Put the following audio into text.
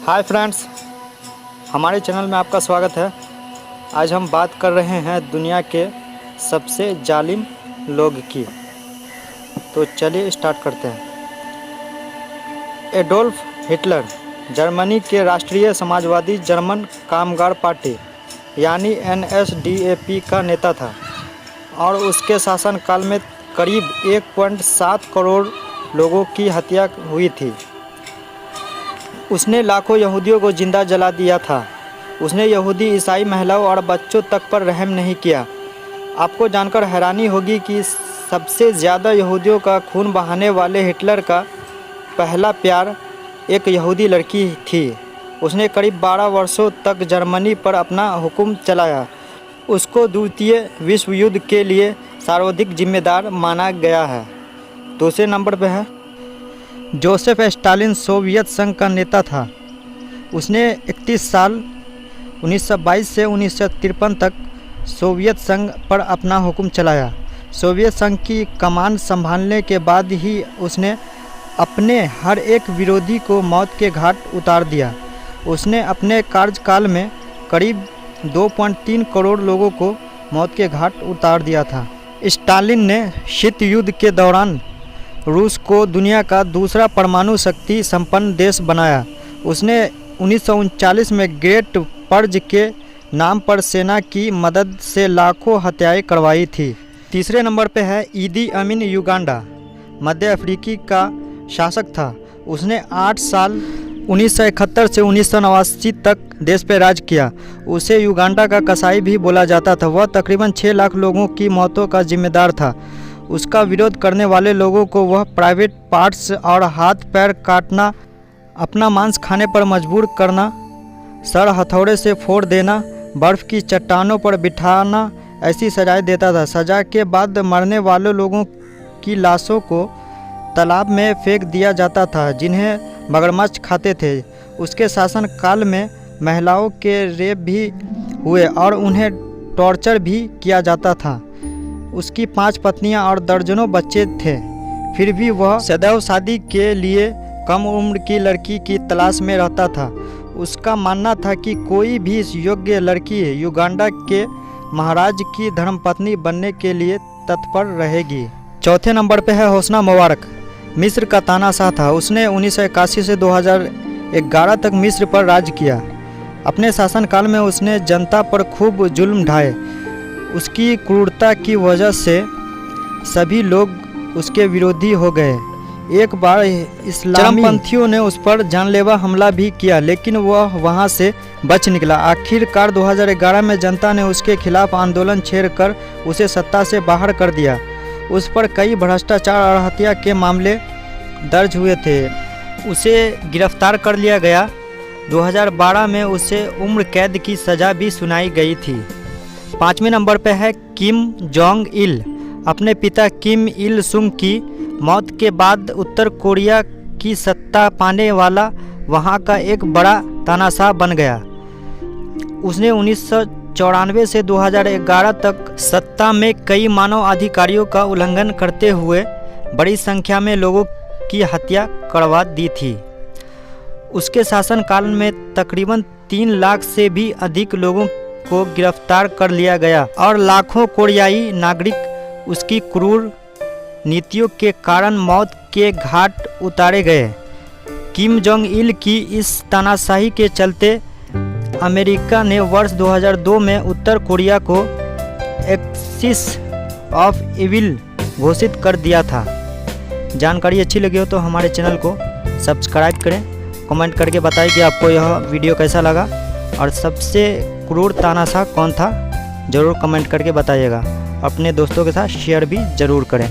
Hi friends, हमारे channel में आपका स्वागत है। आज हम बात कर रहे हैं दुनिया के सबसे जालिम लोग की। तो चलिए स्टार्ट करते हैं। एडोल्फ हिटलर जर्मनी के राष्ट्रीय समाजवादी जर्मन कामगार पार्टी यानी NSDAP का नेता था और उसके शासनकाल में करीब 1.7 करोड़ लोगों की हत्या हुई थी। उसने लाखों यहूदियों को जिंदा जला दिया था। उसने यहूदी, ईसाई, महिलाओं और बच्चों तक पर रहम नहीं किया। आपको जानकर हैरानी होगी कि सबसे ज़्यादा यहूदियों का खून बहाने वाले हिटलर का पहला प्यार एक यहूदी लड़की थी। उसने करीब 12 वर्षों तक जर्मनी पर अपना हुक्म चलाया। उसको द्वितीय विश्व युद्ध के लिए सर्वाधिक जिम्मेदार माना गया है। दूसरे नंबर पर है जोसेफ स्टालिन। सोवियत संघ का नेता था। उसने 31 साल 1922 से 1953 तक सोवियत संघ पर अपना हुक्म चलाया। सोवियत संघ की कमान संभालने के बाद ही उसने अपने हर एक विरोधी को मौत के घाट उतार दिया। उसने अपने कार्यकाल में करीब 2.3 करोड़ लोगों को मौत के घाट उतार दिया था। स्टालिन ने शीत युद्ध के दौरान रूस को दुनिया का दूसरा परमाणु शक्ति संपन्न देश बनाया। उसने 1939 में ग्रेट पर्ज के नाम पर सेना की मदद से लाखों हत्याएं करवाई थी। तीसरे नंबर पे है ईदी अमीन। युगांडा मध्य अफ्रीकी का शासक था। उसने 8 साल 1971 से 1989 तक देश पर राज किया। उसे युगांडा का कसाई भी बोला जाता था। वह तकरीबन 6 लाख लोगों की मौतों का जिम्मेदार था। उसका विरोध करने वाले लोगों को वह प्राइवेट पार्ट्स और हाथ पैर काटना, अपना मांस खाने पर मजबूर करना, सर हथौड़े से फोड़ देना, बर्फ़ की चट्टानों पर बिठाना ऐसी सजाएं देता था। सजा के बाद मरने वाले लोगों की लाशों को तालाब में फेंक दिया जाता था जिन्हें मगरमच्छ खाते थे। उसके शासनकाल में महिलाओं के रेप भी हुए और उन्हें टॉर्चर भी किया जाता था। उसकी 5 पत्नियां और दर्जनों बच्चे थे। फिर भी वह सदैव शादी के लिए कम उम्र की लड़की की तलाश में रहता था। उसका मानना था कि कोई भी योग्य लड़की युगांडा के महाराज की धर्मपत्नी बनने के लिए तत्पर रहेगी। चौथे नंबर पे है होस्नी मुबारक। मिस्र का तानाशाह था। उसने 1981 से 2011 तक मिस्र पर राज किया। अपने शासनकाल में उसने जनता पर खूब जुल्म ढाए। उसकी क्रूरता की वजह से सभी लोग उसके विरोधी हो गए। एक बार इस्लामी चरमपंथियों ने उस पर जानलेवा हमला भी किया, लेकिन वह वहां से बच निकला। आखिरकार 2011 में जनता ने उसके खिलाफ आंदोलन छेड़कर उसे सत्ता से बाहर कर दिया। उस पर कई भ्रष्टाचार और हत्या के मामले दर्ज हुए थे। उसे गिरफ्तार कर लिया गया। 2012 में उसे उम्र कैद की सज़ा भी सुनाई गई थी। 5वें नंबर पर है किम जोंग इल। अपने पिता किम इल सुंग की मौत के बाद उत्तर कोरिया की सत्ता पाने वाला वहां का एक बड़ा तानाशाह बन गया। उसने 1994 से 2011 तक सत्ता में कई मानव अधिकारियों का उल्लंघन करते हुए बड़ी संख्या में लोगों की हत्या करवा दी थी। उसके शासनकाल में तकरीबन 3 लाख से भी अधिक लोगों को गिरफ्तार कर लिया गया और लाखों कोरियाई नागरिक उसकी क्रूर नीतियों के कारण मौत के घाट उतारे गए। किम जोंग इल की इस तानाशाही के चलते अमेरिका ने वर्ष 2002 में उत्तर कोरिया को एक्सिस ऑफ इविल घोषित कर दिया था। जानकारी अच्छी लगी हो तो हमारे चैनल को सब्सक्राइब करें। कमेंट करके बताएं कि आपको यह वीडियो कैसा लगा और सबसे क्रूर तानाशाह कौन था, ज़रूर कमेंट करके बताइएगा। अपने दोस्तों के साथ शेयर भी ज़रूर करें।